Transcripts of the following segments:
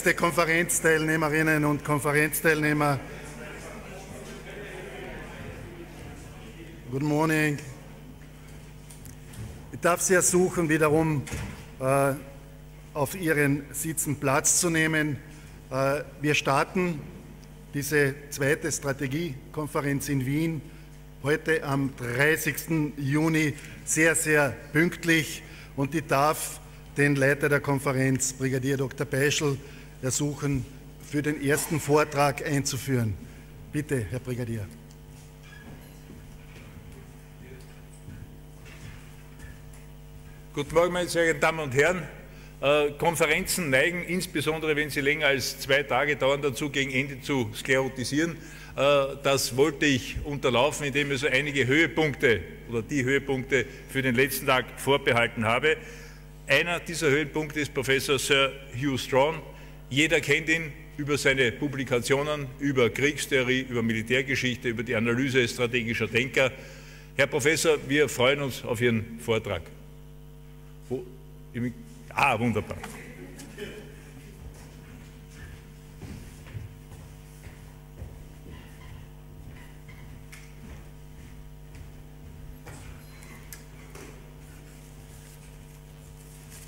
Geschätzte Konferenzteilnehmerinnen und Konferenzteilnehmer, good morning. Ich darf Sie ersuchen, wiederum auf Ihren Sitzen Platz zu nehmen. Wir starten diese zweite Strategiekonferenz in Wien heute am 30. Juni sehr, sehr pünktlich, und ich darf den Leiter der Konferenz, Brigadier Dr. Beischel, ersuchen, für den ersten Vortrag einzuführen. Bitte, Herr Brigadier. Guten Morgen, meine sehr geehrten Damen und Herren. Konferenzen neigen, insbesondere wenn sie länger als 2 Tage dauern, dazu, gegen Ende zu sklerotisieren. Das wollte ich unterlaufen, indem ich so einige Höhepunkte oder die Höhepunkte für den letzten Tag vorbehalten habe. Einer dieser Höhepunkte ist Professor Sir Hugh Strachan. Jeder kennt ihn über seine Publikationen, über Kriegstheorie, über Militärgeschichte, über die Analyse strategischer Denker. Herr Professor, wir freuen uns auf Ihren Vortrag. Wunderbar.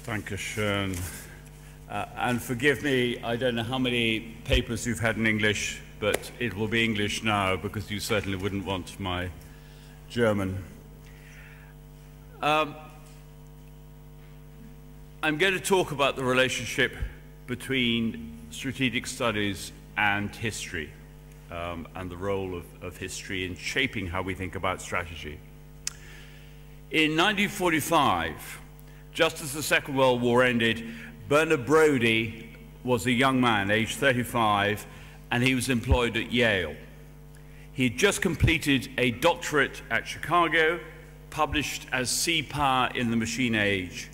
Dankeschön. And forgive me, I don't know how many papers you've had in English, but it will be English now because you certainly wouldn't want my German. I'm going to talk about the relationship between strategic studies and history, and the role of history in shaping how we think about strategy. In 1945, just as the Second World War ended, Bernard Brodie was a young man, aged 35, and he was employed at Yale. He had just completed a doctorate at Chicago, published as Sea Power in the Machine Age.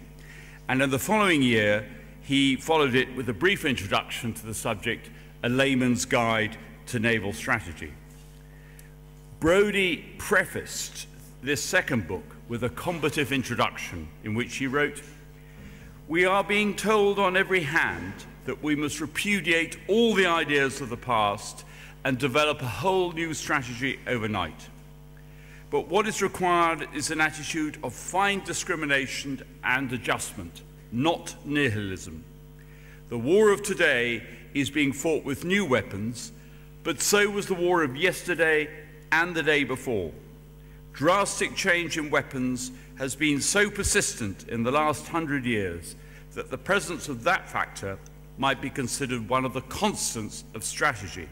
And in the following year, he followed it with a brief introduction to the subject, A Layman's Guide to Naval Strategy. Brodie prefaced this second book with a combative introduction in which he wrote, "We are being told on every hand that we must repudiate all the ideas of the past and develop a whole new strategy overnight. But what is required is an attitude of fine discrimination and adjustment, not nihilism. The war of today is being fought with new weapons, but so was the war of yesterday and the day before. Drastic change in weapons has been so persistent in the last 100 years that the presence of that factor might be considered one of the constants of strategy.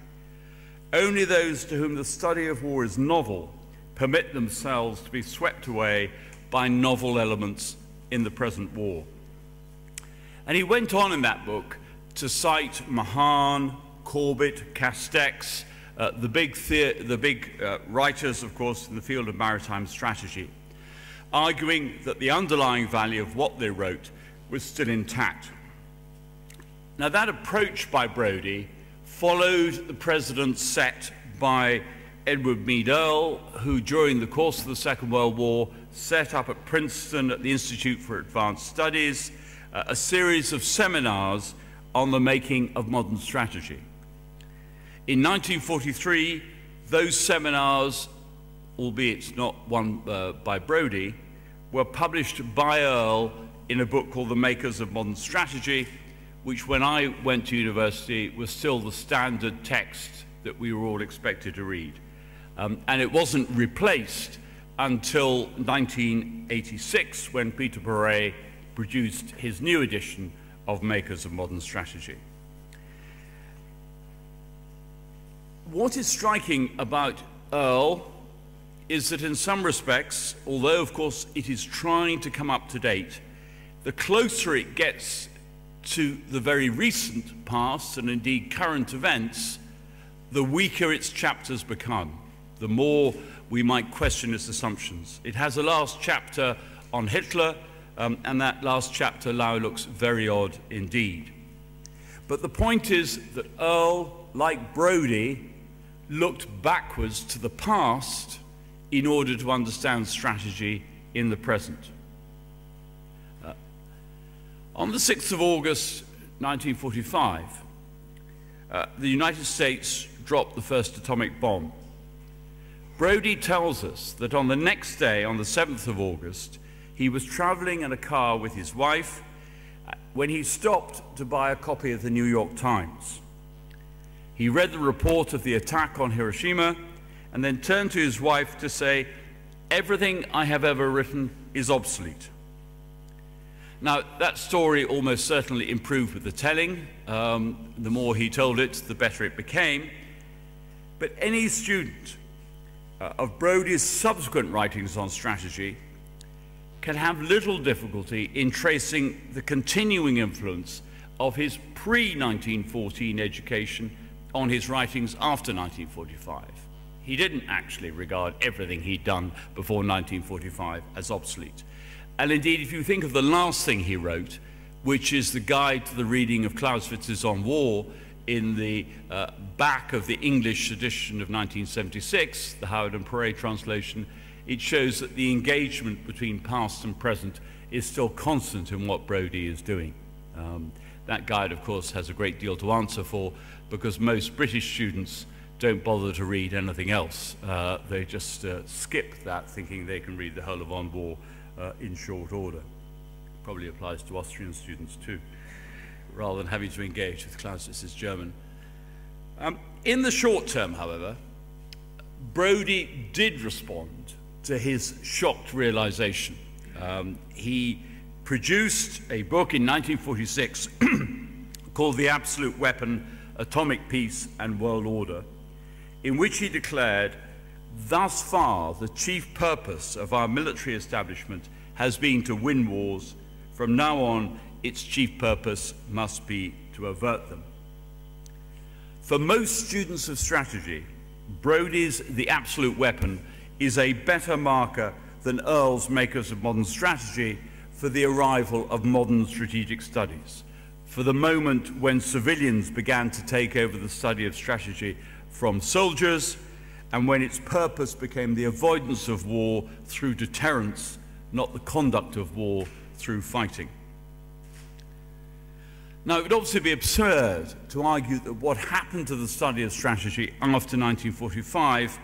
Only those to whom the study of war is novel permit themselves to be swept away by novel elements in the present war." And he went on in that book to cite Mahan, Corbett, Castex, the big writers, of course, in the field of maritime strategy, arguing that the underlying value of what they wrote was still intact. Now, that approach by Brodie followed the precedent set by Edward Meade Earle, who during the course of the Second World War set up at Princeton at the Institute for Advanced Studies a series of seminars on the making of modern strategy. In 1943, those seminars, albeit not one by Brodie, were published by Earle in a book called The Makers of Modern Strategy, which when I went to university was still the standard text that we were all expected to read. And it wasn't replaced until 1986 when Peter Perret produced his new edition of Makers of Modern Strategy. What is striking about Earle is that in some respects, although of course it is trying to come up to date, the closer it gets to the very recent past and indeed current events, the weaker its chapters become, the more we might question its assumptions. It has a last chapter on Hitler, and that last chapter now looks very odd indeed. But the point is that Earle, like Brodie, looked backwards to the past in order to understand strategy in the present. On the 6th of August 1945, the United States dropped the first atomic bomb. Brodie tells us that on the next day, on the 7th of August, he was traveling in a car with his wife when he stopped to buy a copy of the New York Times. He read the report of the attack on Hiroshima and then turned to his wife to say, "Everything I have ever written is obsolete." Now, that story almost certainly improved with the telling. The more he told it, the better it became. But any student of Brodie's subsequent writings on strategy can have little difficulty in tracing the continuing influence of his pre-1914 education on his writings after 1945. He didn't actually regard everything he'd done before 1945 as obsolete. And indeed, if you think of the last thing he wrote, which is the guide to the reading of Clausewitz's On War in the back of the English edition of 1976, the Howard and Perret translation, it shows that the engagement between past and present is still constant in what Brodie is doing. That guide, of course, has a great deal to answer for, because most British students don't bother to read anything else. They just skip that, thinking they can read the whole of On War in short order. Probably applies to Austrian students too, rather than having to engage with Clausewitz's German. In the short term, however, Brodie did respond to his shocked realization. He produced a book in 1946 called The Absolute Weapon, Atomic Peace and World Order, in which he declared, "Thus far, the chief purpose of our military establishment has been to win wars. From now on, its chief purpose must be to avert them." For most students of strategy, Brodie's The Absolute Weapon is a better marker than Earle's Makers of Modern Strategy for the arrival of modern strategic studies, for the moment when civilians began to take over the study of strategy from soldiers, and when its purpose became the avoidance of war through deterrence, not the conduct of war through fighting. Now, it would obviously be absurd to argue that what happened to the study of strategy after 1945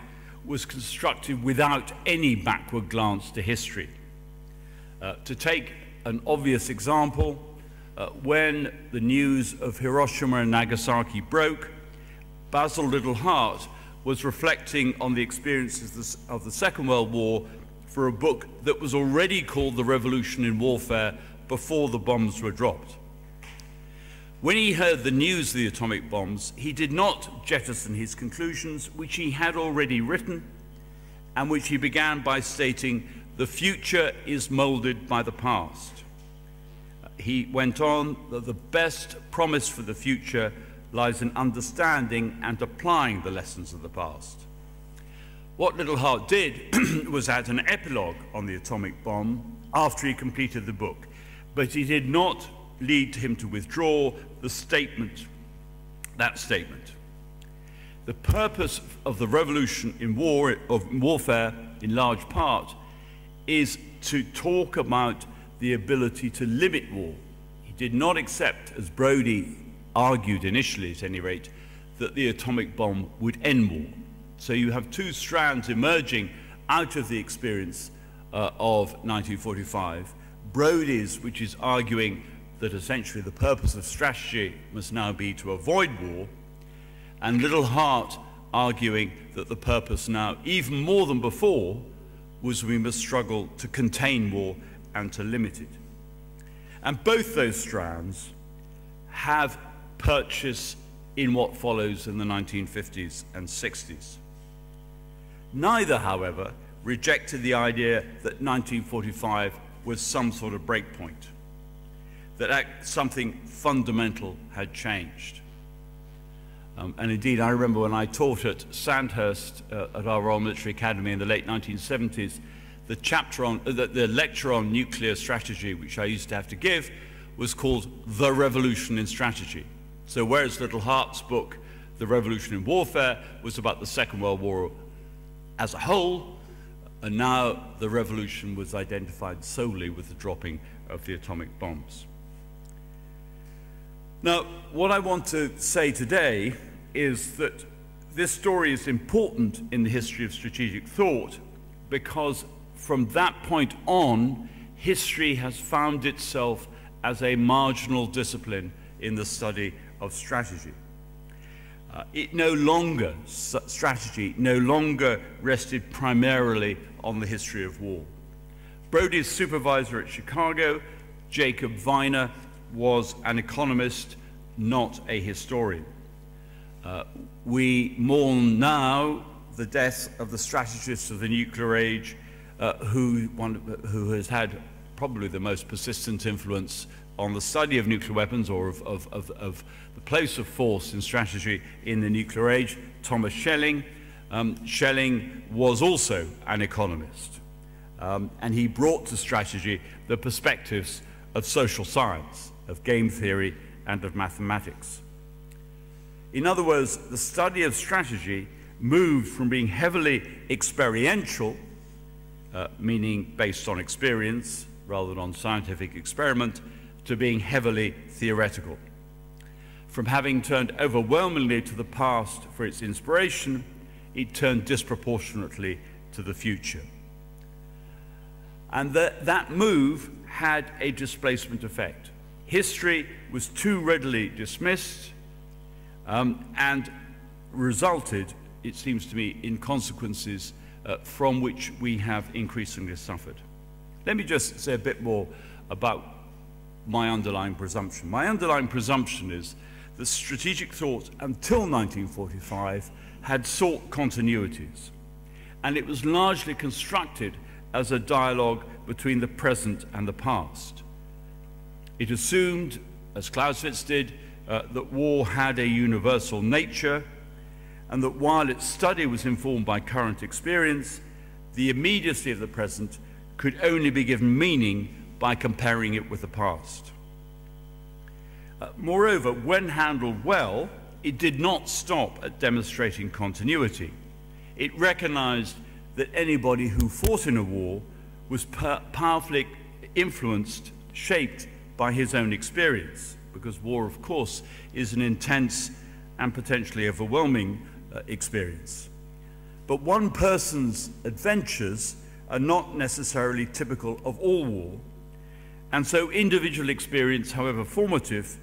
was constructed without any backward glance to history. To take an obvious example, when the news of Hiroshima and Nagasaki broke, Basil Little-Hart was reflecting on the experiences of the Second World War for a book that was already called The Revolution in Warfare before the bombs were dropped. When he heard the news of the atomic bombs, he did not jettison his conclusions, which he had already written, and which he began by stating, "The future is molded by the past." He went on that the best promise for the future lies in understanding and applying the lessons of the past. What Little-Hart did was add an epilogue on the atomic bomb after he completed the book, but it did not lead him to withdraw the statement, that statement. The purpose of the revolution in warfare, in large part, is to talk about the ability to limit war. He did not accept, as Brodie argued initially at any rate, that the atomic bomb would end war. So you have two strands emerging out of the experience of 1945. Brodie's, which is arguing that essentially the purpose of strategy must now be to avoid war, and Little-Hart arguing that the purpose now, even more than before, was we must struggle to contain war and to limit it. And both those strands have purchase in what follows in the 1950s and 60s. Neither, however, rejected the idea that 1945 was some sort of breakpoint, that something fundamental had changed. And indeed, I remember when I taught at Sandhurst at our Royal Military Academy in the late 1970s, the lecture on nuclear strategy, which I used to have to give, was called The Revolution in Strategy. So whereas Little-Hart's book, The Revolution in Warfare, was about the Second World War as a whole, and now the revolution was identified solely with the dropping of the atomic bombs. Now, what I want to say today is that this story is important in the history of strategic thought because from that point on, history has found itself as a marginal discipline in the study of strategy. Strategy no longer rested primarily on the history of war. Brody's supervisor at Chicago, Jacob Wiener, was an economist, not a historian. We mourn now the death of the strategist of the nuclear age who has had probably the most persistent influence on the study of nuclear weapons or of the place of force in strategy in the nuclear age, Thomas Schelling. Schelling was also an economist, and he brought to strategy the perspectives of social science, of game theory, and of mathematics. In other words, the study of strategy moved from being heavily experiential, meaning based on experience rather than on scientific experiment, to being heavily theoretical. From having turned overwhelmingly to the past for its inspiration, it turned disproportionately to the future. And that move had a displacement effect. History was too readily dismissed and resulted, it seems to me, in consequences from which we have increasingly suffered. Let me just say a bit more about my underlying presumption. My underlying presumption is that strategic thought until 1945 had sought continuities, and it was largely constructed as a dialogue between the present and the past. It assumed, as Clausewitz did, that war had a universal nature, and that while its study was informed by current experience, the immediacy of the present could only be given meaning by comparing it with the past. Moreover, when handled well, it did not stop at demonstrating continuity. It recognized that anybody who fought in a war was powerfully influenced, shaped by his own experience, because war, of course, is an intense and potentially overwhelming experience. But one person's adventures are not necessarily typical of all war, and so individual experience, however formative,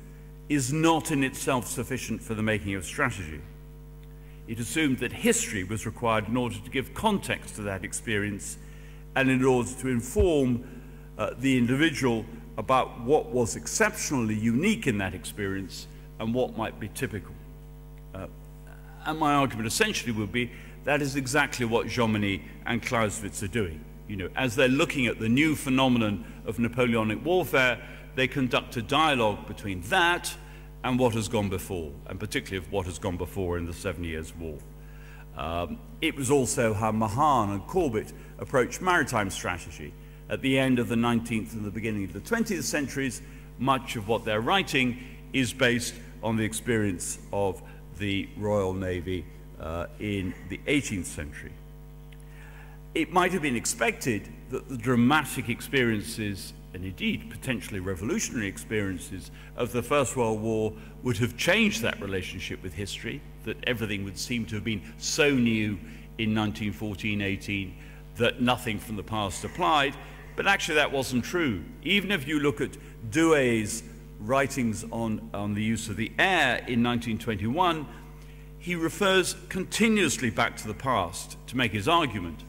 is not in itself sufficient for the making of strategy. It assumed that history was required in order to give context to that experience and in order to inform the individual about what was exceptionally unique in that experience and what might be typical. And my argument essentially would be that is exactly what Jomini and Clausewitz are doing. You know, as they're looking at the new phenomenon of Napoleonic warfare, they conduct a dialogue between that and what has gone before, and particularly of what has gone before in the 7 Years' War. It was also how Mahan and Corbett approached maritime strategy. At the end of the 19th and the beginning of the 20th centuries, much of what they're writing is based on the experience of the Royal Navy in the 18th century. It might have been expected that the dramatic experiences, and indeed potentially revolutionary experiences, of the First World War would have changed that relationship with history, that everything would seem to have been so new in 1914-18 that nothing from the past applied. But actually that wasn't true. Even if you look at Douay's writings on the use of the air in 1921, he refers continuously back to the past to make his argument.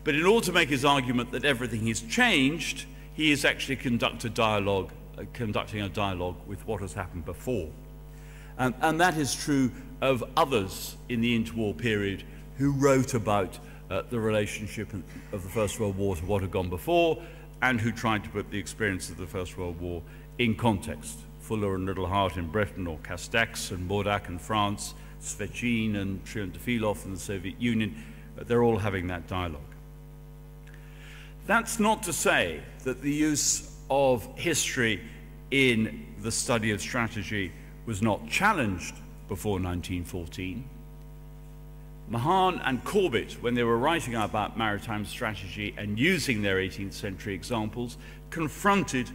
But in order to make his argument that everything has changed, he is actually conducting a dialogue with what has happened before. And that is true of others in the interwar period who wrote about the relationship of the First World War to what had gone before, and who tried to put the experience of the First World War in context. Fuller and Littlehart in Britain, or Castex and Mordac in France, Svechin and Triantafilov in the Soviet Union, they're all having that dialogue. That's not to say that the use of history in the study of strategy was not challenged before 1914. Mahan and Corbett, when they were writing about maritime strategy and using their 18th century examples, confronted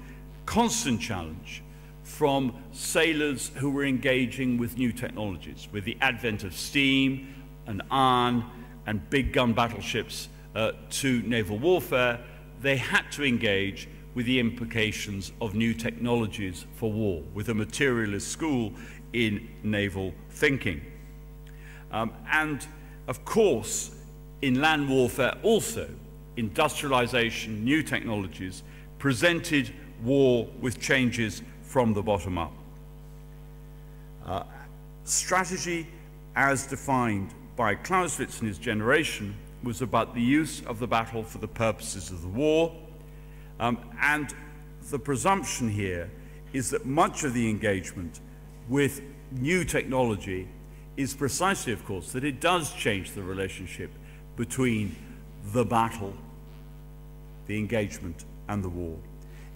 constant challenge from sailors who were engaging with new technologies. With the advent of steam and iron and big gun battleships to naval warfare, they had to engage with the implications of new technologies for war, with a materialist school in naval thinking. And of course, in land warfare also, industrialization, new technologies, presented war with changes from the bottom up. Strategy, as defined by Clausewitz and his generation, was about the use of the battle for the purposes of the war. And the presumption here is that much of the engagement with new technology is precisely, of course, that it does change the relationship between the battle, the engagement, and the war.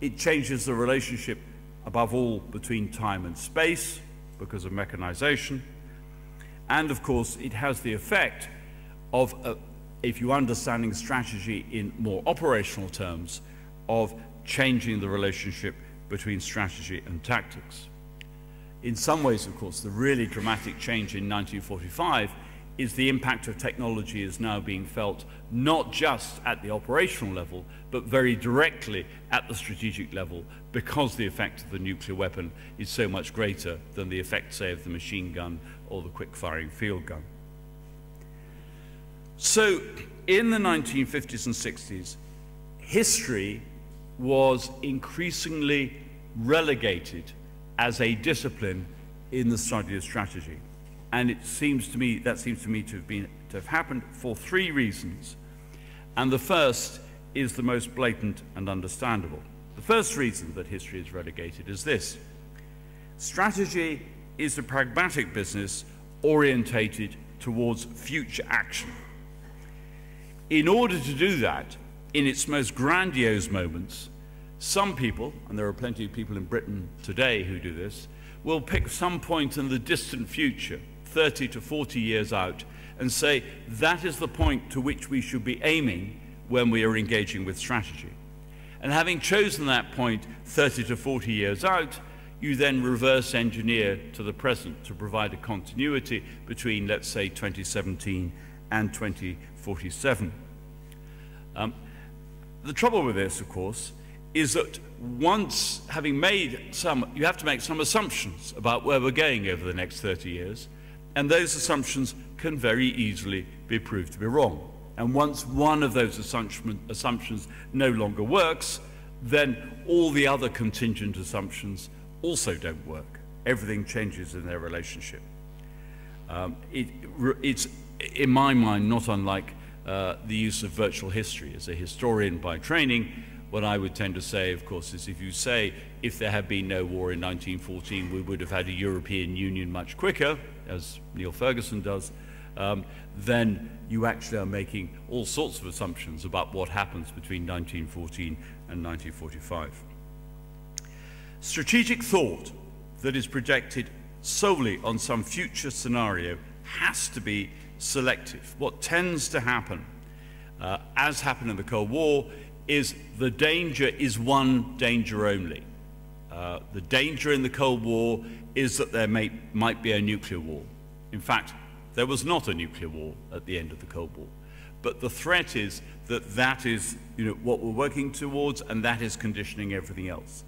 It changes the relationship, above all, between time and space because of mechanization. And of course, it has the effect of, if you're understanding strategy in more operational terms, of changing the relationship between strategy and tactics. In some ways, of course, the really dramatic change in 1945 is the impact of technology is now being felt not just at the operational level, but very directly at the strategic level, because the effect of the nuclear weapon is so much greater than the effect, say, of the machine gun or the quick-firing field gun. So, in the 1950s and 60s, history was increasingly relegated as a discipline in the study of strategy. And that seems to me to have happened for three reasons. And the first is the most blatant and understandable. The first reason that history is relegated is this: strategy is a pragmatic business orientated towards future action. In order to do that, in its most grandiose moments, some people, and there are plenty of people in Britain today who do this, will pick some point in the distant future, 30 to 40 years out, and say that is the point to which we should be aiming when we are engaging with strategy. And having chosen that point 30 to 40 years out, you then reverse engineer to the present to provide a continuity between, let's say, 2017 and 2047. The trouble with this, of course, is that once having made some, you have to make some assumptions about where we're going over the next 30 years, and those assumptions can very easily be proved to be wrong. And once one of those assumptions no longer works, then all the other contingent assumptions also don't work. Everything changes in their relationship. It's, in my mind, not unlike the use of virtual history. As a historian by training, what I would tend to say, of course, is if you say, if there had been no war in 1914, we would have had a European Union much quicker, as Neil Ferguson does, then you actually are making all sorts of assumptions about what happens between 1914 and 1945. Strategic thought that is projected solely on some future scenario has to be selective. What tends to happen, as happened in the Cold War, is the danger is one danger only. The danger in the Cold War is that there might be a nuclear war. In fact, there was not a nuclear war at the end of the Cold War. But the threat is that that is what we're working towards, and that is conditioning everything else.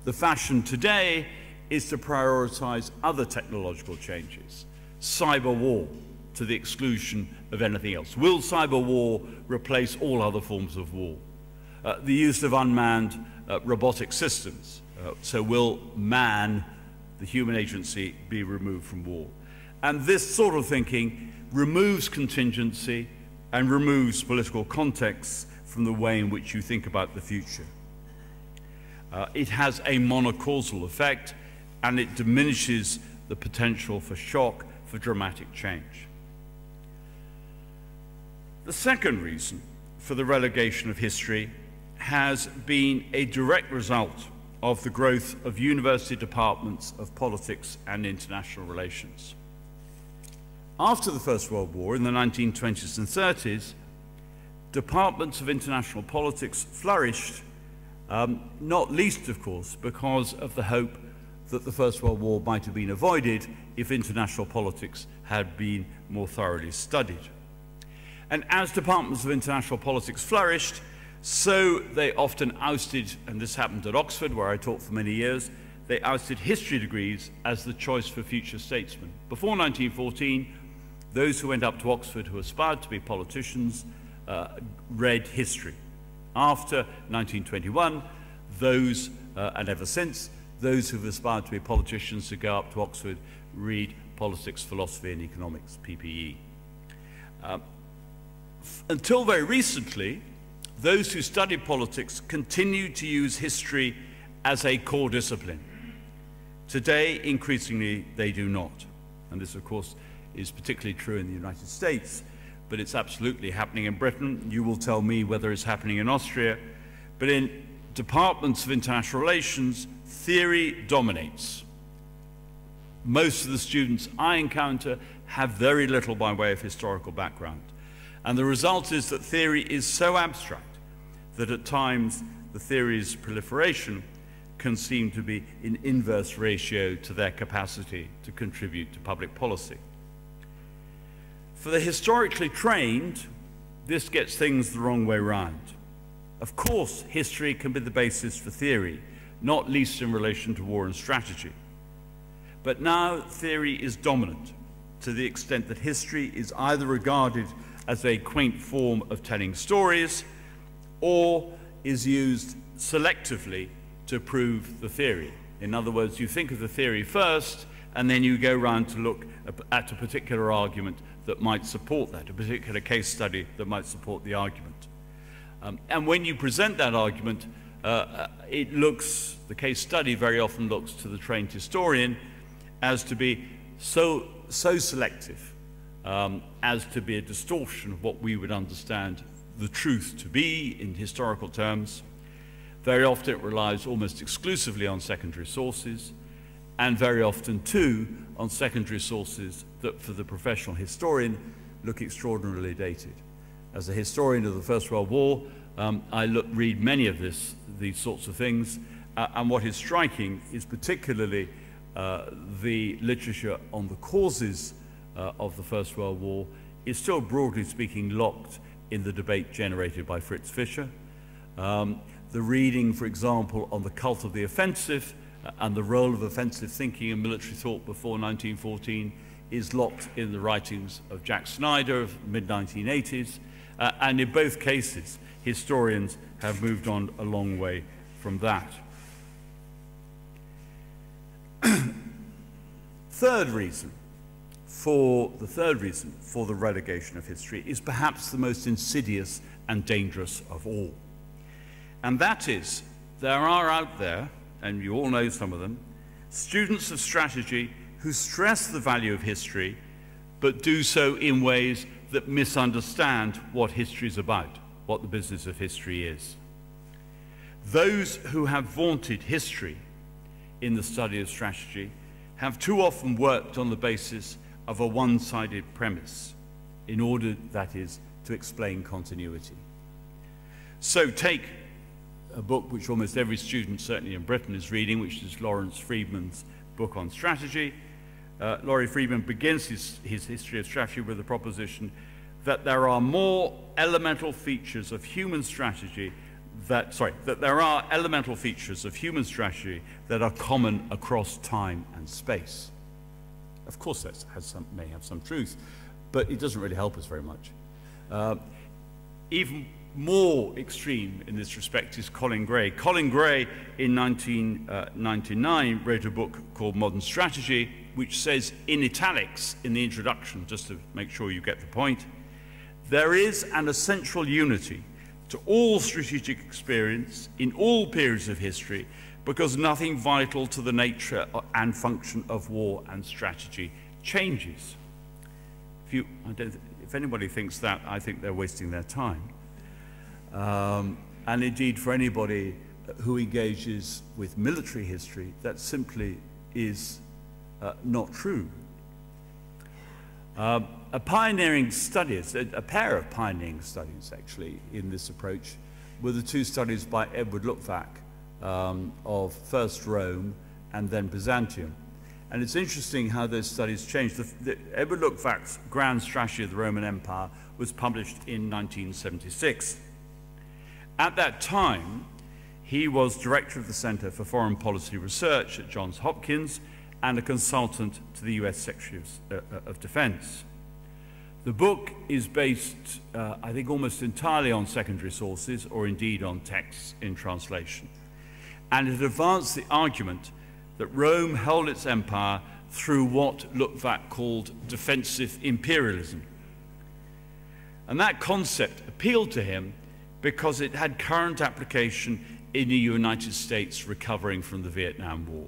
The fashion today is to prioritize other technological changes. Cyber war, to the exclusion of anything else. Will cyber war replace all other forms of war? The use of unmanned robotic systems. So will man, the human agency, be removed from war? And this sort of thinking removes contingency and removes political context from the way in which you think about the future. It has a monocausal effect, and it diminishes the potential for shock, for dramatic change. The second reason for the relegation of history has been a direct result of the growth of university departments of politics and international relations. After the First World War, in the 1920s and 30s, departments of international politics flourished, not least, of course, because of the hope that the First World War might have been avoided if international politics had been more thoroughly studied. And as departments of international politics flourished, so they often ousted, and this happened at Oxford, where I taught for many years, they ousted history degrees as the choice for future statesmen. Before 1914, those who went up to Oxford who aspired to be politicians read history. After 1921, those, and ever since, those who've aspired to be politicians who go up to Oxford read politics, philosophy, and economics, PPE. Until very recently, those who studied politics continued to use history as a core discipline. Today, increasingly, they do not. And this, of course, is particularly true in the United States, but it's absolutely happening in Britain. You will tell me whether it's happening in Austria. But in departments of international relations, theory dominates. Most of the students I encounter have very little by way of historical background. And the result is that theory is so abstract that at times the theory's proliferation can seem to be in inverse ratio to their capacity to contribute to public policy. For the historically trained, this gets things the wrong way round. Of course, history can be the basis for theory, not least in relation to war and strategy. But now theory is dominant to the extent that history is either regarded as a quaint form of telling stories or is used selectively to prove the theory. In other words, you think of the theory first and then you go round to look at a particular argument that might support that, a particular case study that might support the argument. And when you present that argument, the case study very often looks to the trained historian as to be so selective as to be a distortion of what we would understand the truth to be in historical terms. Very often it relies almost exclusively on secondary sources, and very often too on secondary sources that for the professional historian look extraordinarily dated. As a historian of the First World War, I read many of these sorts of things, and what is striking is particularly the literature on the causes of the First World War is still broadly speaking locked in the debate generated by Fritz Fischer. The reading, for example, on the cult of the offensive and the role of offensive thinking in military thought before 1914 is locked in the writings of Jack Snyder of the mid-1980s, and in both cases, historians have moved on a long way from that. Third reason for the relegation of history is perhaps the most insidious and dangerous of all. And that is, there are out there, and you all know some of them, students of strategy who stress the value of history, but do so in ways that misunderstand what history is about, what the business of history is. Those who have vaunted history in the study of strategy have too often worked on the basis of a one-sided premise in order, that is, to explain continuity. So take a book which almost every student, certainly in Britain, is reading, which is Lawrence Friedman's book on strategy. Laurie Friedman begins his history of strategy with the proposition that there are more elemental features of human strategy that there are elemental features of human strategy that are common across time and space. Of course, that may have some truth, but it doesn't really help us very much. Even more extreme in this respect is Colin Gray. Colin Gray, in 1999, wrote a book called Modern Strategy, which says in italics in the introduction, just to make sure you get the point, there is an essential unity to all strategic experience in all periods of history, because nothing vital to the nature and function of war and strategy changes. If anybody thinks that, I think they're wasting their time. And indeed, for anybody who engages with military history, that simply is not true. A pioneering studies, a pair of pioneering studies actually in this approach, were the two studies by Edward Luttwak of first Rome and then Byzantium. And it's interesting how those studies changed. Edward Luttwak's Grand Strategy of the Roman Empire was published in 1976. At that time, he was director of the Center for Foreign Policy Research at Johns Hopkins and a consultant to the US Secretary of Defense. The book is based, I think, almost entirely on secondary sources, or indeed on texts in translation. And it advanced the argument that Rome held its empire through what Luttwak called defensive imperialism. And that concept appealed to him because it had current application in the United States recovering from the Vietnam War.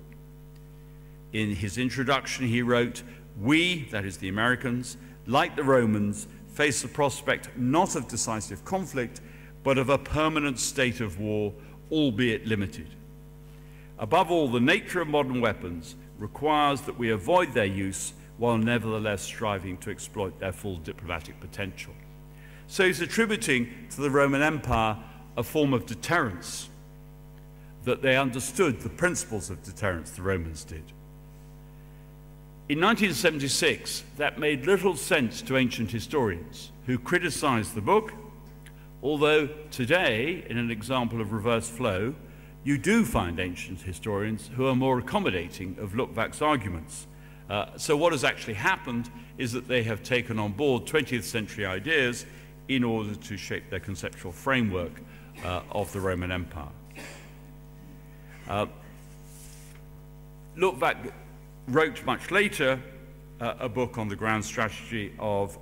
In his introduction, he wrote, "We, that is the Americans, like the Romans, face the prospect not of decisive conflict, but of a permanent state of war, albeit limited. Above all, the nature of modern weapons requires that we avoid their use while nevertheless striving to exploit their full diplomatic potential." So he's attributing to the Roman Empire a form of deterrence, that they understood the principles of deterrence, the Romans did. In 1976, that made little sense to ancient historians who criticized the book, although today, in an example of reverse flow, you do find ancient historians who are more accommodating of Luttwak's arguments. So what has actually happened is that they have taken on board 20th century ideas in order to shape their conceptual framework of the Roman Empire. Luttwak wrote much later a book on the grand strategy of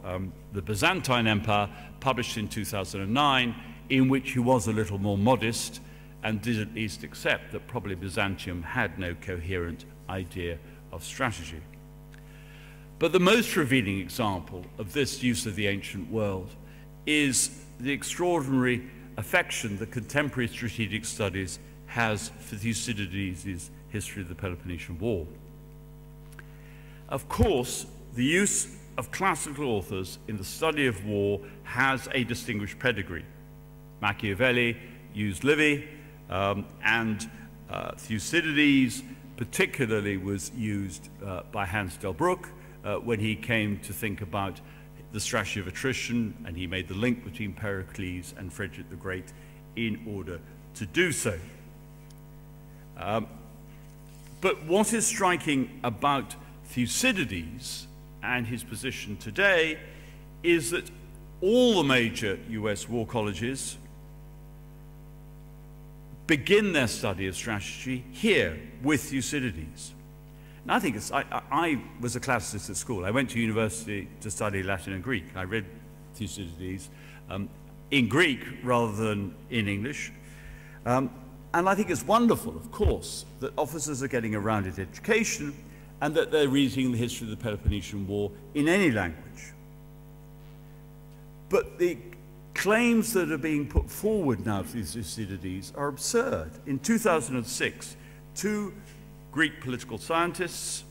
the Byzantine Empire, published in 2009, in which he was a little more modest and did at least accept that probably Byzantium had no coherent idea of strategy. But the most revealing example of this use of the ancient world is the extraordinary affection that contemporary strategic studies has for Thucydides' history of the Peloponnesian War. Of course, the use of classical authors in the study of war has a distinguished pedigree. Machiavelli used Livy, and Thucydides particularly was used by Hans Delbrück when he came to think about the strategy of attrition, and he made the link between Pericles and Frederick the Great in order to do so. But what is striking about Thucydides and his position today is that all the major US war colleges begin their study of strategy here with Thucydides. And I think I was a classicist at school. I went to university to study Latin and Greek. I read Thucydides in Greek rather than in English. And I think it's wonderful, of course, that officers are getting a rounded education and that they're reading the history of the Peloponnesian War in any language. But the claims that are being put forward now for Thucydides are absurd. In 2006, two Greek political scientists,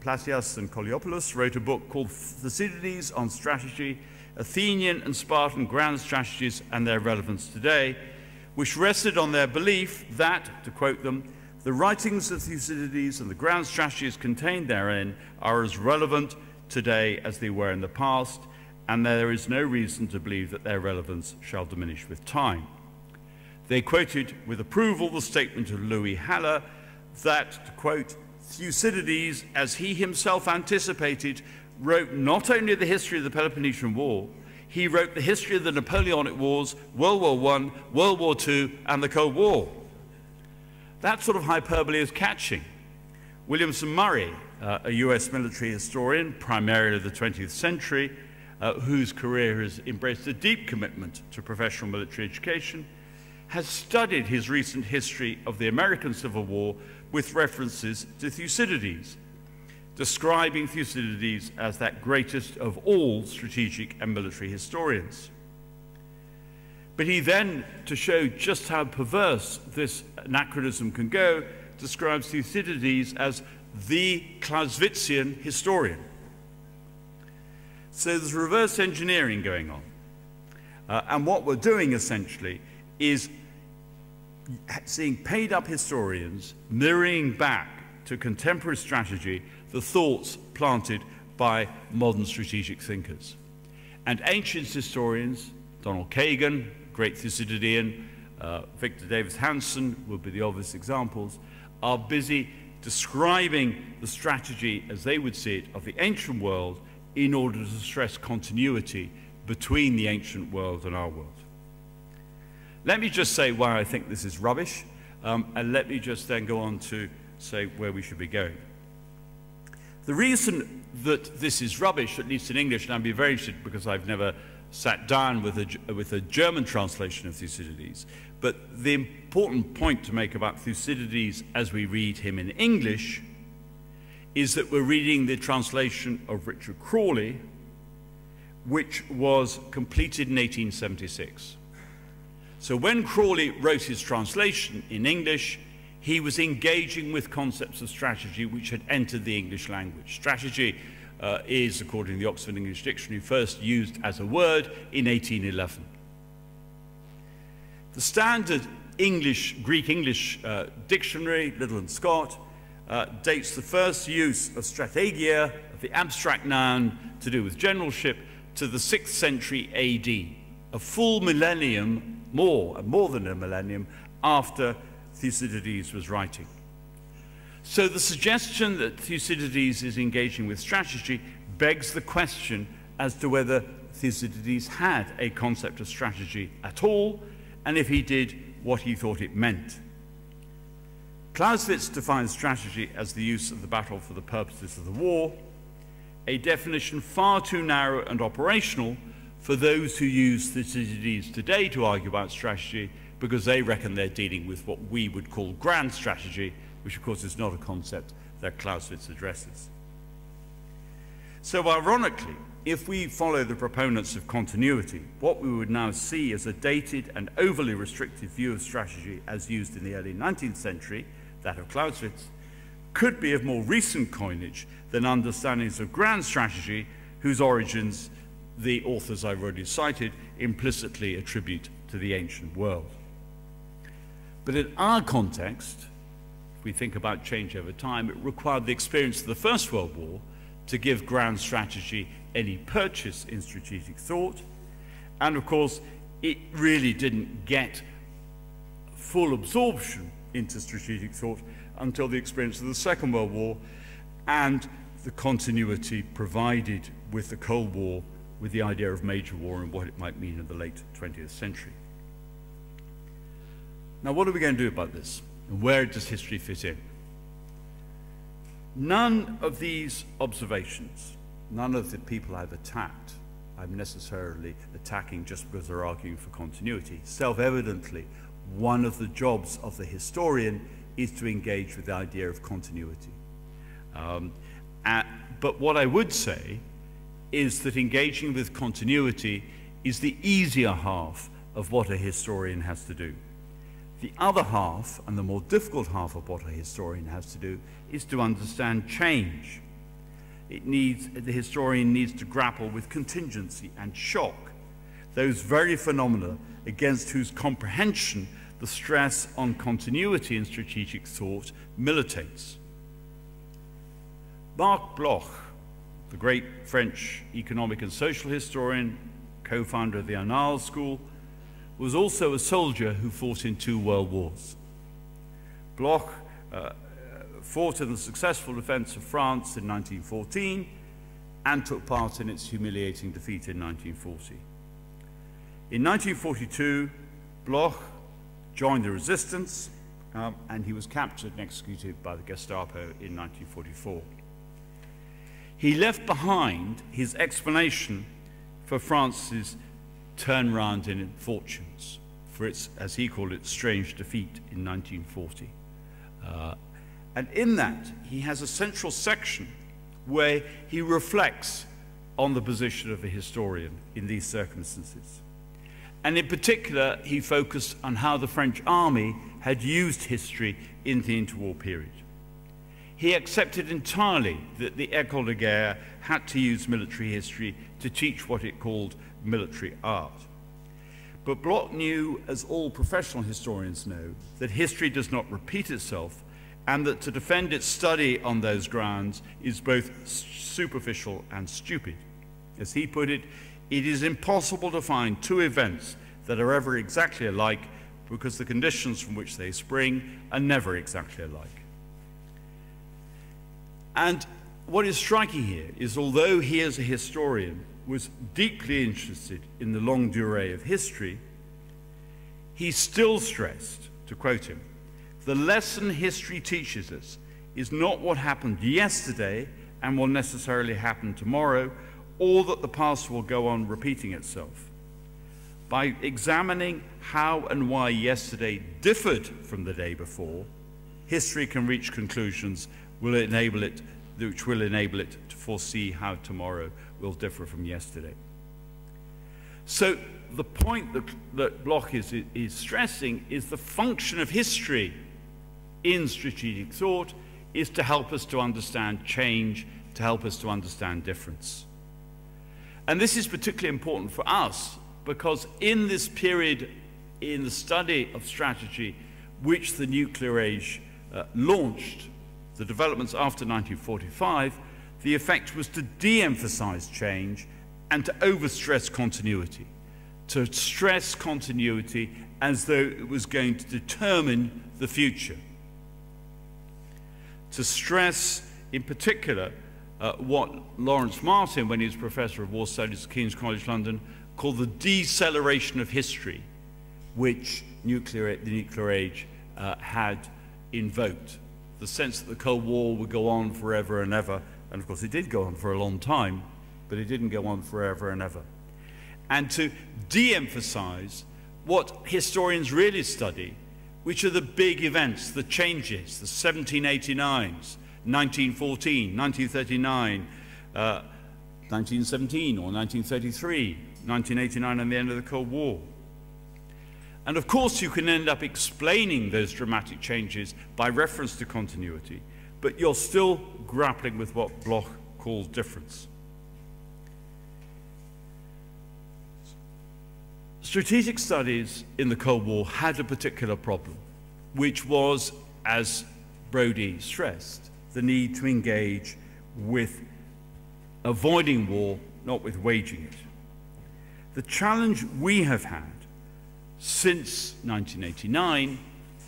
Plasias and Koliopoulos, wrote a book called Thucydides on Strategy, Athenian and Spartan Grand Strategies and Their Relevance Today, which rested on their belief that, to quote them, the writings of Thucydides and the grand strategies contained therein are as relevant today as they were in the past, and there is no reason to believe that their relevance shall diminish with time. They quoted with approval the statement of Louis Haller that, to quote, Thucydides, as he himself anticipated, wrote not only the history of the Peloponnesian War, he wrote the history of the Napoleonic Wars, World War I, World War II, and the Cold War. That sort of hyperbole is catching. Williamson Murray, a US military historian, primarily of the 20th century, whose career has embraced a deep commitment to professional military education, has studied his recent history of the American Civil War with references to Thucydides, describing Thucydides as that greatest of all strategic and military historians. But he then, to show just how perverse this anachronism can go, describes Thucydides as the Clausewitzian historian. So there's reverse engineering going on. And what we're doing essentially is seeing paid-up historians mirroring back to contemporary strategy the thoughts planted by modern strategic thinkers. And ancient historians, Donald Kagan, great Thucydidean, Victor Davis Hanson would be the obvious examples, are busy describing the strategy, as they would see it, of the ancient world in order to stress continuity between the ancient world and our world. Let me just say why I think this is rubbish, and let me just then go on to say where we should be going. The reason that this is rubbish, at least in English, and I'd be very interested because I've never sat down with a German translation of Thucydides, but the important point to make about Thucydides as we read him in English is that we're reading the translation of Richard Crawley, which was completed in 1876. So when Crawley wrote his translation in English, he was engaging with concepts of strategy which had entered the English language. Strategy is, according to the Oxford English Dictionary, first used as a word in 1811. The standard Greek-English dictionary, Liddell and Scott, dates the first use of strategia, of the abstract noun to do with generalship, to the 6th century AD, a full millennium, more than a millennium, after Thucydides was writing. So the suggestion that Thucydides is engaging with strategy begs the question as to whether Thucydides had a concept of strategy at all, and if he did, what he thought it meant. Clausewitz defines strategy as the use of the battle for the purposes of the war, a definition far too narrow and operational for those who use Thucydides today to argue about strategy, because they reckon they're dealing with what we would call grand strategy, which of course is not a concept that Clausewitz addresses. So ironically, if we follow the proponents of continuity, what we would now see as a dated and overly restrictive view of strategy as used in the early 19th century, that of Clausewitz, could be of more recent coinage than understandings of grand strategy whose origins the authors I've already cited implicitly attribute to the ancient world. But in our context, if we think about change over time, it required the experience of the First World War to give grand strategy any purchase in strategic thought. And of course, it really didn't get full absorption into strategic thought until the experience of the Second World War and the continuity provided with the Cold War, with the idea of major war and what it might mean in the late 20th century. Now, what are we going to do about this? And where does history fit in? None of these observations, none of the people I've attacked, I'm necessarily attacking just because they're arguing for continuity. Self-evidently, one of the jobs of the historian is to engage with the idea of continuity. But what I would say is that engaging with continuity is the easier half of what a historian has to do. The other half, and the more difficult half of what a historian has to do, is to understand change. The historian needs to grapple with contingency and shock, those very phenomena against whose comprehension the stress on continuity in strategic thought militates. Marc Bloch, the great French economic and social historian, co-founder of the Annales School, was also a soldier who fought in 2 world wars. Bloch fought in the successful defense of France in 1914 and took part in its humiliating defeat in 1940. In 1942, Bloch joined the resistance and he was captured and executed by the Gestapo in 1944. He left behind his explanation for France's turnaround in fortunes, for its, as he called it, strange defeat in 1940. And in that, he has a central section where he reflects on the position of a historian in these circumstances. And in particular, he focused on how the French army had used history in the interwar period. He accepted entirely that the École de Guerre had to use military history to teach what it called military art. But Bloch knew, as all professional historians know, that history does not repeat itself and that to defend its study on those grounds is both superficial and stupid. As he put it, it is impossible to find two events that are ever exactly alike because the conditions from which they spring are never exactly alike. And what is striking here is, although he as a historian was deeply interested in the longue durée of history, he still stressed, to quote him, "The lesson history teaches us is not what happened yesterday and will necessarily happen tomorrow, or that the past will go on repeating itself. By examining how and why yesterday differed from the day before, history can reach conclusions which will enable it to foresee how tomorrow will differ from yesterday." So the point that Bloch is stressing is the function of history in strategic thought is to help us to understand change, to help us to understand difference. And this is particularly important for us because in this period in the study of strategy which the nuclear age launched, the developments after 1945, the effect was to de-emphasize change and to overstress continuity, to stress continuity as though it was going to determine the future, to stress in particular what Lawrence Martin, when he was Professor of War Studies at King's College London, called the deceleration of history, which the nuclear age had invoked. The sense that the Cold War would go on forever and ever, and of course it did go on for a long time, but it didn't go on forever and ever. And to de-emphasize what historians really study, which are the big events, the changes, the 1789s, 1914, 1939, 1917 or 1933, 1989 and the end of the Cold War. And of course you can end up explaining those dramatic changes by reference to continuity, but you're still grappling with what Bloch calls difference. Strategic studies in the Cold War had a particular problem, which was, as Brodie stressed, the need to engage with avoiding war, not with waging it. The challenge we have had since 1989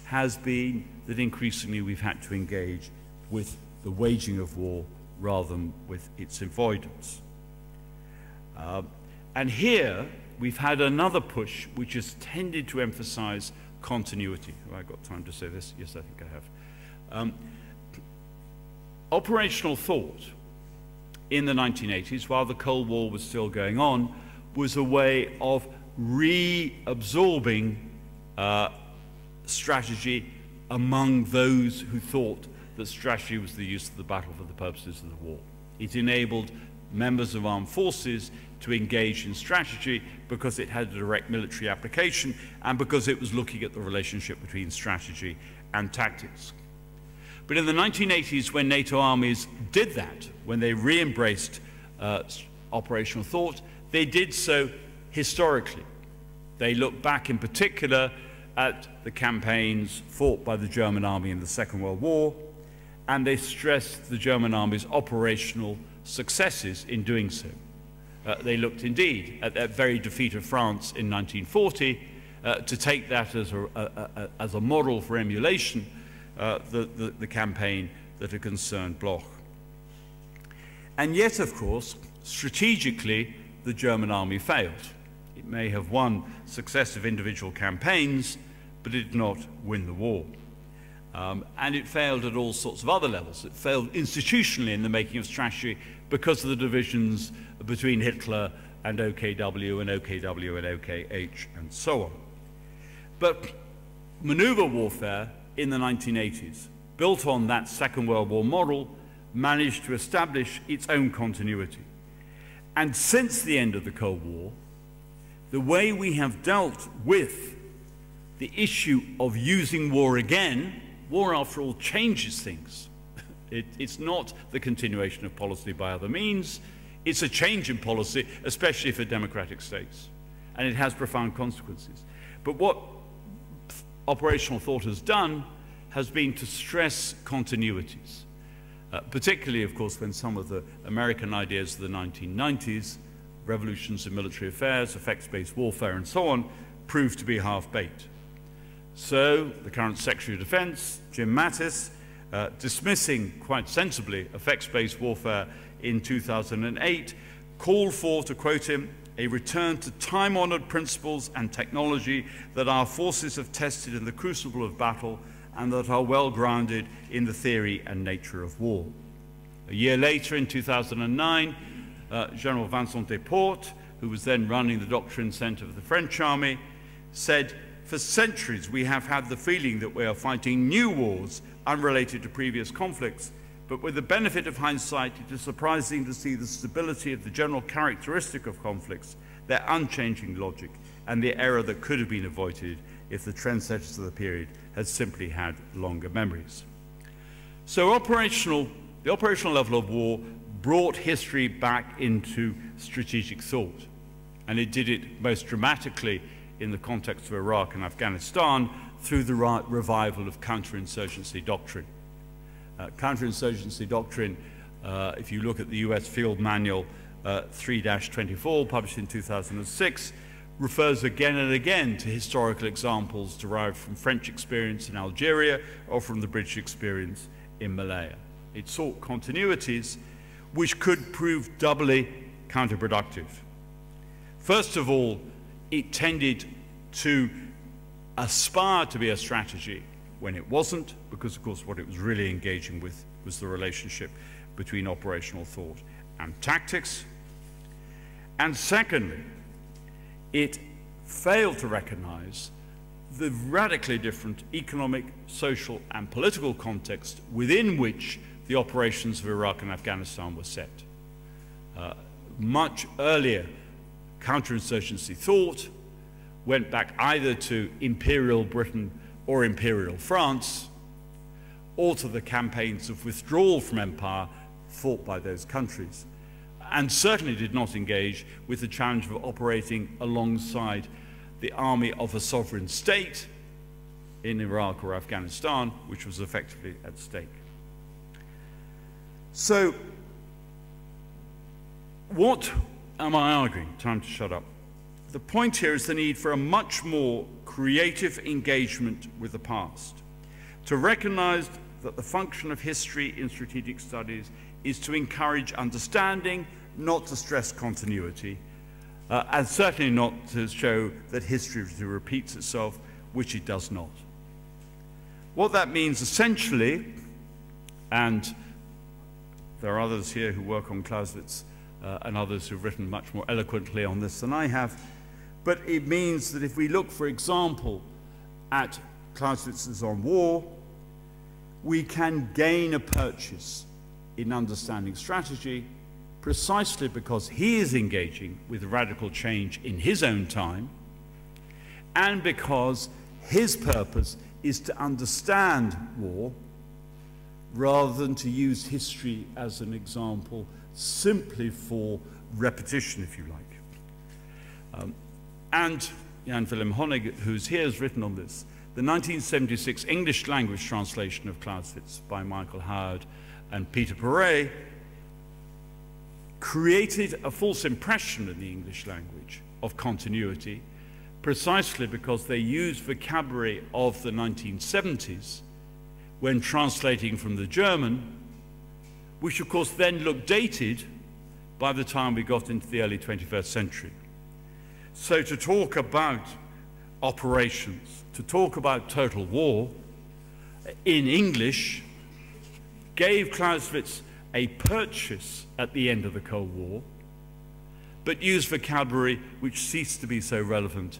has been that increasingly we've had to engage with the waging of war rather than with its avoidance. And here we've had another push which has tended to emphasize continuity. Have I got time to say this? Yes, I think I have. Operational thought in the 1980s, while the Cold War was still going on, was a way of reabsorbing strategy among those who thought that strategy was the use of the battle for the purposes of the war. It enabled members of armed forces to engage in strategy because it had a direct military application and because it was looking at the relationship between strategy and tactics. But in the 1980s, when NATO armies did that, when they re-embraced operational thought, they did so historically. They looked back in particular at the campaigns fought by the German army in the Second World War, and they stressed the German army's operational successes in doing so. They looked indeed at that very defeat of France in 1940 to take that as a model for emulation, the campaign that had concerned Bloch. And yet, of course, strategically, the German army failed. It may have won successive individual campaigns, but it did not win the war. And it failed at all sorts of other levels. It failed institutionally in the making of strategy because of the divisions between Hitler and OKW and OKW and OKH and so on. But maneuver warfare in the 1980s, built on that Second World War model, managed to establish its own continuity. And since the end of the Cold War, the way we have dealt with the issue of using war again, war after all changes things. It's not the continuation of policy by other means, it's a change in policy, especially for democratic states. And it has profound consequences. But what operational thought has done has been to stress continuities, particularly, of course, when some of the American ideas of the 1990s, revolutions in military affairs, effects-based warfare, and so on, proved to be half-baked. So the current Secretary of Defense, Jim Mattis, dismissing quite sensibly effects-based warfare in 2008, called for, to quote him, a return to time-honored principles and technology that our forces have tested in the crucible of battle and that are well grounded in the theory and nature of war. A year later, in 2009, General Vincent Desportes, who was then running the Doctrine Center of the French Army, said, "For centuries we have had the feeling that we are fighting new wars unrelated to previous conflicts, but with the benefit of hindsight, it is surprising to see the stability of the general characteristic of conflicts, their unchanging logic, and the error that could have been avoided if the trendsetters of the period had simply had longer memories." So the operational level of war brought history back into strategic thought, and it did it most dramatically in the context of Iraq and Afghanistan through the revival of counterinsurgency doctrine. Counterinsurgency doctrine, if you look at the US Field Manual 3-24, published in 2006, refers again and again to historical examples derived from French experience in Algeria or from the British experience in Malaya. It sought continuities which could prove doubly counterproductive. First of all, it tended to aspire to be a strategy when it wasn't, because of course what it was really engaging with was the relationship between operational thought and tactics. And secondly, it failed to recognize the radically different economic, social, and political context within which the operations of Iraq and Afghanistan were set. Much earlier counterinsurgency thought went back either to Imperial Britain or Imperial France, or to the campaigns of withdrawal from empire fought by those countries, and certainly did not engage with the challenge of operating alongside the army of a sovereign state in Iraq or Afghanistan, which was effectively at stake. So, what am I arguing? Time to shut up. The point here is the need for a much more creative engagement with the past, to recognize that the function of history in strategic studies is to encourage understanding, not to stress continuity, and certainly not to show that history repeats itself, which it does not. What that means essentially, and there are others here who work on Clausewitz and others who've written much more eloquently on this than I have, but it means that if we look, for example, at Clausewitz's On War, we can gain a purchase in understanding strategy precisely because he is engaging with radical change in his own time, and because his purpose is to understand war rather than to use history as an example simply for repetition, if you like. And Jan Willem Honig, who's here, has written on this. The 1976 English language translation of Clausewitz by Michael Howard and Peter Perret created a false impression in the English language of continuity precisely because they used vocabulary of the 1970s when translating from the German, which of course then looked dated by the time we got into the early 21st century. So to talk about operations, to talk about total war in English gave Clausewitz a purchase at the end of the Cold War, but used vocabulary which ceased to be so relevant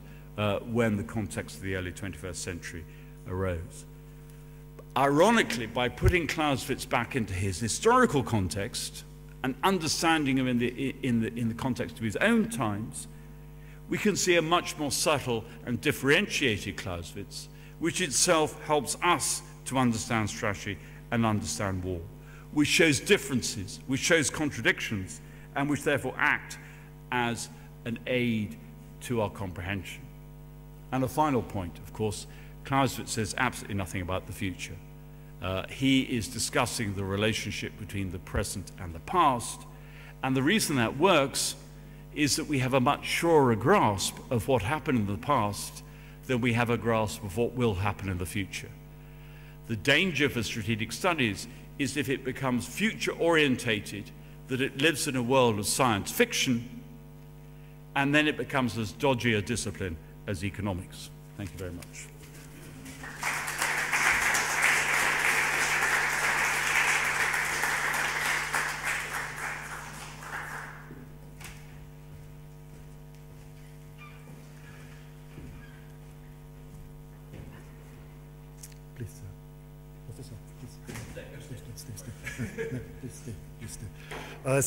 when the context of the early 21st century arose. Ironically, by putting Clausewitz back into his historical context and understanding him in the context of his own times, we can see a much more subtle and differentiated Clausewitz, which itself helps us to understand strategy and understand war, which shows differences, which shows contradictions, and which therefore act as an aid to our comprehension. And a final point, of course, Clausewitz says absolutely nothing about the future. He is discussing the relationship between the present and the past, and the reason that works is that we have a much surer grasp of what happened in the past than we have a grasp of what will happen in the future. The danger for strategic studies is if it becomes future-orientated, that it lives in a world of science fiction, and then it becomes as dodgy a discipline as economics. Thank you very much. Please, Professor, please.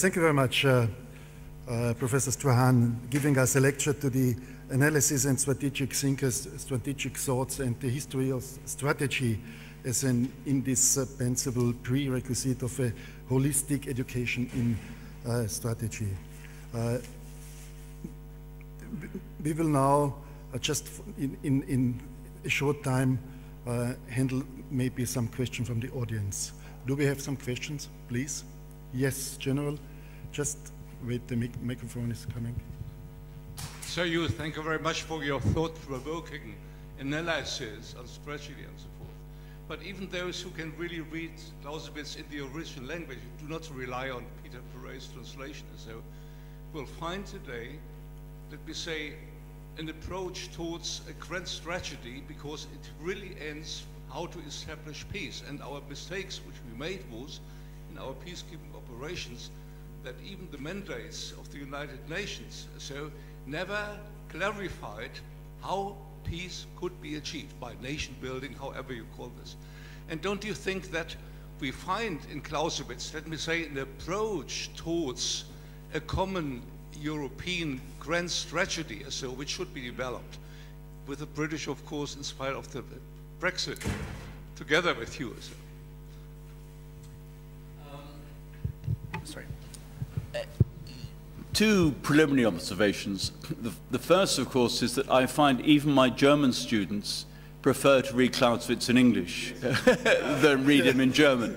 Thank you very much, Professor Strahan, giving us a lecture to the analysis and strategic thinkers, strategic thoughts, and the history of strategy as an indispensable prerequisite of a holistic education in strategy. We will now, just in a short time, handle maybe some questions from the audience. Do we have some questions, please? Yes, General. Just wait, the microphone is coming. Sir, thank you very much for your thought-provoking analysis on strategy and so forth. But even those who can really read Clausewitz in the original language do not rely on Peter Perret's translation. So will find today, let me say, an approach towards a grand strategy, because it really ends how to establish peace. And our mistakes which we made was in our peacekeeping operations that even the mandates of the United Nations so never clarified how peace could be achieved by nation building, however you call this. And don't you think that we find in Clausewitz, let me say, an approach towards a common European grand strategy, so which should be developed with the British, of course, in spite of the Brexit, together with you. So. Sorry. Two preliminary observations. The first, of course, is that I find even my German students prefer to read Clausewitz in English than read him in German.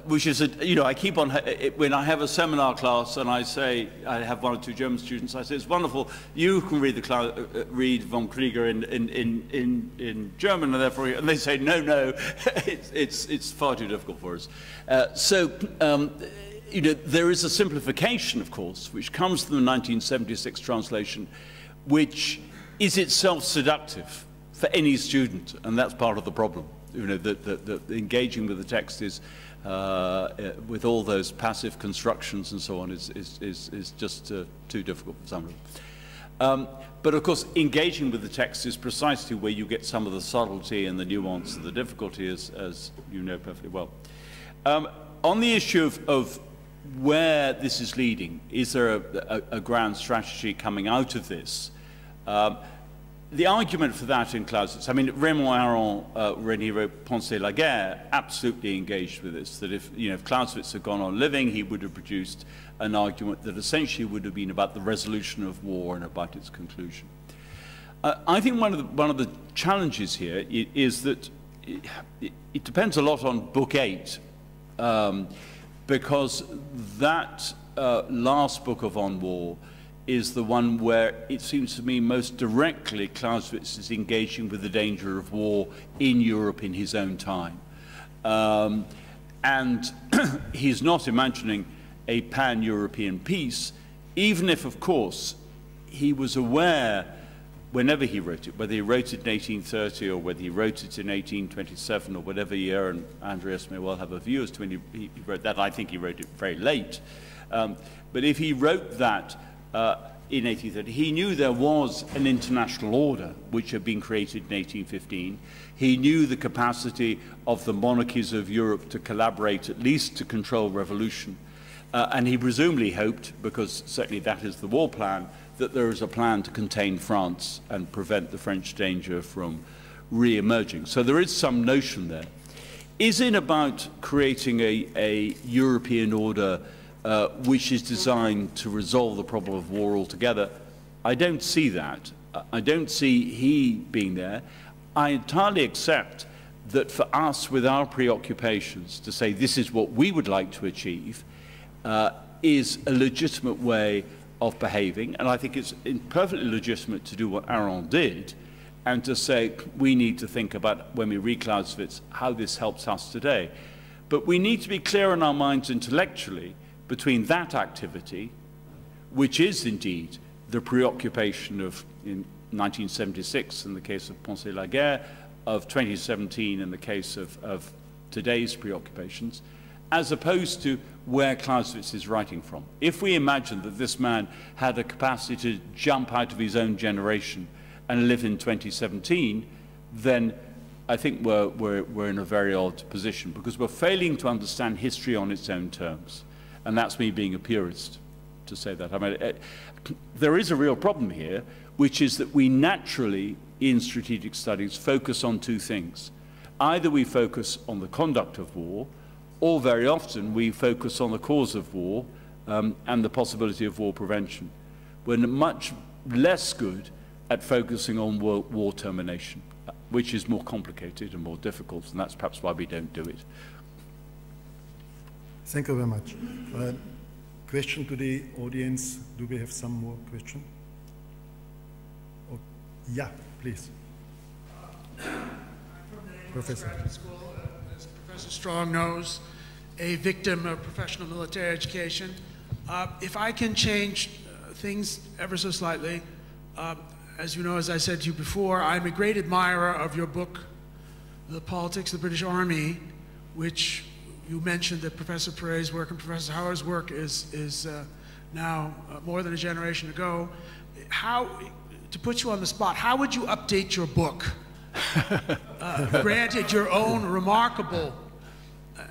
Which is, I keep on, when I have a seminar class and I say, I have one or two German students, I say, it's wonderful, you can read read von Krieger in German, and therefore, and they say, no, it's far too difficult for us. There is a simplification, of course, which comes from the 1976 translation, which is itself seductive for any student, and that's part of the problem. The engaging with the text is, with all those passive constructions and so on, is just too difficult for some of them. But of course, engaging with the text is precisely where you get some of the subtlety and the nuance and the difficulty, as you know perfectly well. On the issue of where this is leading, is there a grand strategy coming out of this? The argument for that in Clausewitz, I mean, Raymond Aron, when he wrote Penser la guerre, absolutely engaged with this, that if Clausewitz had gone on living, he would have produced an argument that essentially would have been about the resolution of war and about its conclusion. I think one of the challenges here is that it depends a lot on Book 8, because that last book of On War is the one where it seems to me most directly Clausewitz is engaging with the danger of war in Europe in his own time. And he's not imagining a pan-European peace, even if, of course, he was aware, whenever he wrote it, whether he wrote it in 1830 or whether he wrote it in 1827 or whatever year, and Andreas may well have a view as to when he wrote that. I think he wrote it very late. But if he wrote that in 1830, he knew there was an international order which had been created in 1815. He knew the capacity of the monarchies of Europe to collaborate, at least to control revolution. And he presumably hoped, because certainly that is the war plan, that there is a plan to contain France and prevent the French danger from re-emerging. So there is some notion there. Is it about creating a European order which is designed to resolve the problem of war altogether? I don't see that. I don't see he being there. I entirely accept that for us, with our preoccupations, to say this is what we would like to achieve is a legitimate way of behaving, and I think it's perfectly legitimate to do what Aaron did, and to say we need to think about, when we read Clausewitz, how this helps us today. But we need to be clear in our minds intellectually between that activity, which is indeed the preoccupation of in 1976 in the case of Penser la Guerre, of 2017 in the case of today's preoccupations, as opposed to where Clausewitz is writing from. If we imagine that this man had a capacity to jump out of his own generation and live in 2017, then I think we're in a very odd position, because we're failing to understand history on its own terms. And that's me being a purist to say that. I mean, there is a real problem here, which is that we naturally, in strategic studies, focus on two things. Either we focus on the conduct of war, or very often we focus on the cause of war and the possibility of war prevention. We're much less good at focusing on war termination, which is more complicated and more difficult, and that's perhaps why we don't do it. Thank you very much. Question to the audience. Do we have some more questions? Oh, yeah, please. Professor. Graduate School, as Professor Strong knows, a victim of professional military education. If I can change things ever so slightly, as you know, as I said to you before, I'm a great admirer of your book, The Politics of the British Army, which you mentioned that Professor Perret's work and Professor Howard's work is now more than a generation ago. How, to put you on the spot, how would you update your book? Granted, your own remarkable,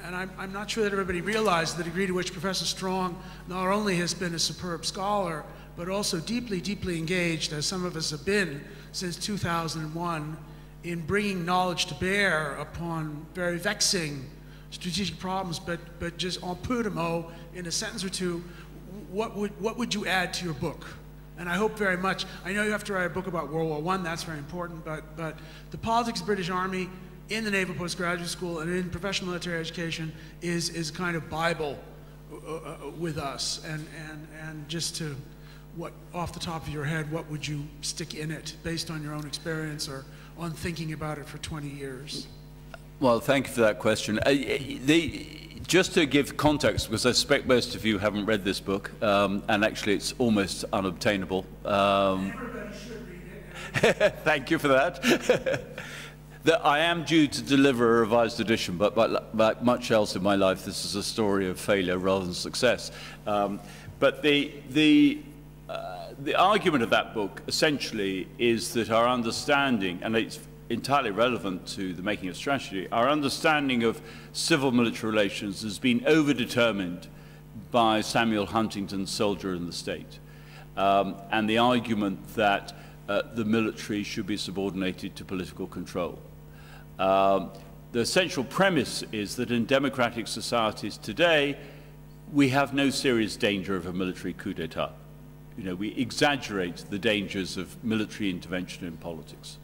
and I'm not sure that everybody realized the degree to which Professor Strong not only has been a superb scholar, but also deeply, deeply engaged, as some of us have been since 2001, in bringing knowledge to bear upon very vexing strategic problems, but just en peu de mots, in a sentence or two, what would you add to your book? And I hope very much, I know you have to write a book about World War I, that's very important, but the politics of the British Army in the Naval Postgraduate School and in professional military education is kind of Bible with us. And just to, what, off the top of your head, what would you stick in it based on your own experience or on thinking about it for 20 years? Well, thank you for that question. Just to give context, because I suspect most of you haven't read this book, and actually it's almost unobtainable. Everybody should read it. Thank you for that. That I am due to deliver a revised edition, but like much else in my life, this is a story of failure rather than success. But the argument of that book essentially is that our understanding, and it's entirely relevant to the making of strategy, our understanding of civil-military relations has been overdetermined by Samuel Huntington's Soldier in the State, and the argument that the military should be subordinated to political control. The essential premise is that in democratic societies today, we have no serious danger of a military coup d'etat. You know, we exaggerate the dangers of military intervention in politics.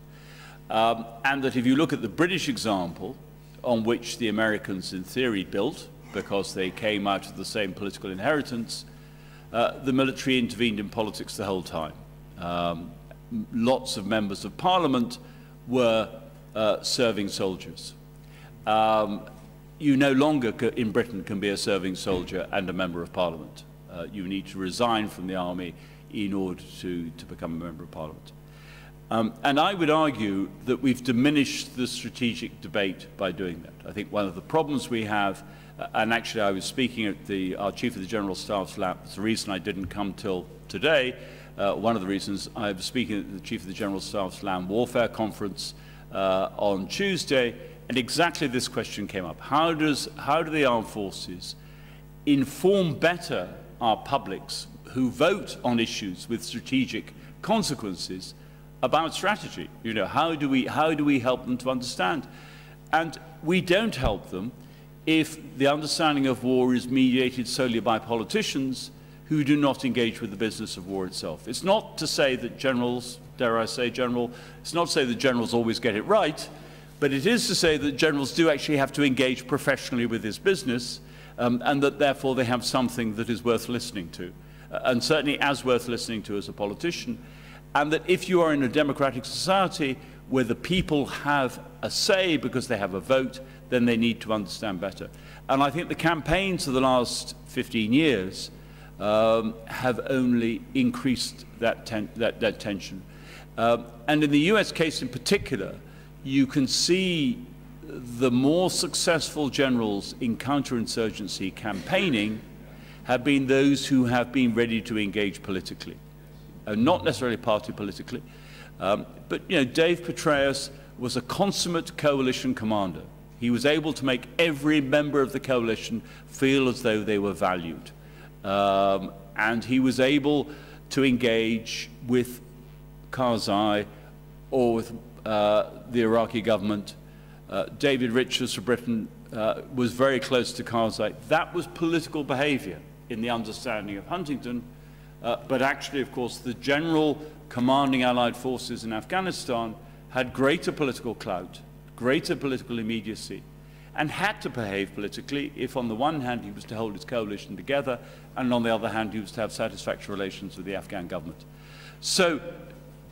And that if you look at the British example, on which the Americans in theory built, because they came out of the same political inheritance, the military intervened in politics the whole time. Lots of members of parliament were serving soldiers. You no longer in Britain can be a serving soldier and a member of parliament. You need to resign from the army in order to become a member of parliament. And I would argue that we've diminished the strategic debate by doing that. I think one of the problems we have, and actually I was speaking at our Chief of the General Staff's lab, it's the reason I didn't come till today, one of the reasons I was speaking at the Chief of the General Staff's Land Warfare Conference on Tuesday, and exactly this question came up. How do the armed forces inform better our publics who vote on issues with strategic consequences about strategy? You know, how do we help them to understand? And we don't help them if the understanding of war is mediated solely by politicians who do not engage with the business of war itself. It's not to say that generals, dare I say general, it's not to say that generals always get it right, but it is to say that generals do actually have to engage professionally with this business, and that therefore they have something that is worth listening to, and certainly as worth listening to as a politician, and that if you are in a democratic society where the people have a say because they have a vote, then they need to understand better. And I think the campaigns of the last 15 years have only increased that tension. And in the US case in particular, you can see the more successful generals in counterinsurgency campaigning have been those who have been ready to engage politically, not necessarily party politically. But you know, Dave Petraeus was a consummate coalition commander. He was able to make every member of the coalition feel as though they were valued. And he was able to engage with Karzai or with the Iraqi government. David Richards for Britain was very close to Karzai. That was political behavior in the understanding of Huntington, but actually, of course, the general commanding Allied forces in Afghanistan had greater political clout, greater political immediacy, and had to behave politically if on the one hand he was to hold his coalition together, and on the other hand he was to have satisfactory relations with the Afghan government. So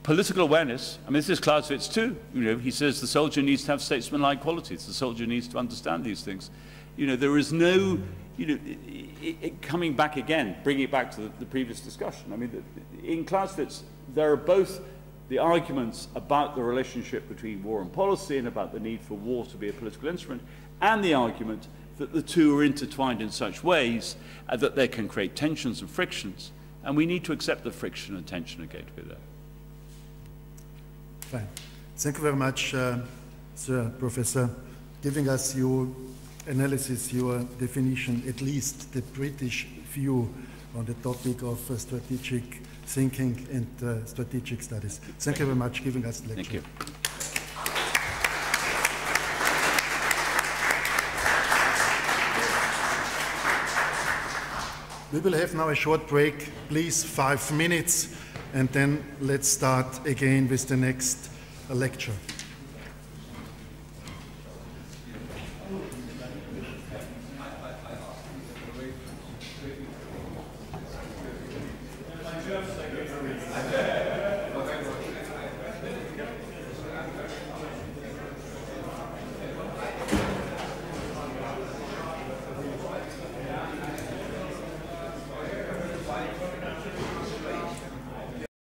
political awareness, I mean, this is Clausewitz too. You know, he says the soldier needs to have statesman-like qualities. The soldier needs to understand these things. You know, there is no, you know, coming back again, bringing it back to the previous discussion. I mean, in Clausewitz, there are both the arguments about the relationship between war and policy and about the need for war to be a political instrument, and the argument that the two are intertwined in such ways that they can create tensions and frictions. And we need to accept the friction and tension are going to be there. Fine. Thank you very much, Sir Professor, giving us your analysis, your definition, at least the British view on the topic of strategic thinking and strategic studies. Thank you very much for giving us the lecture. Thank you. We will have now a short break, please, 5 minutes, and then let's start again with the next lecture.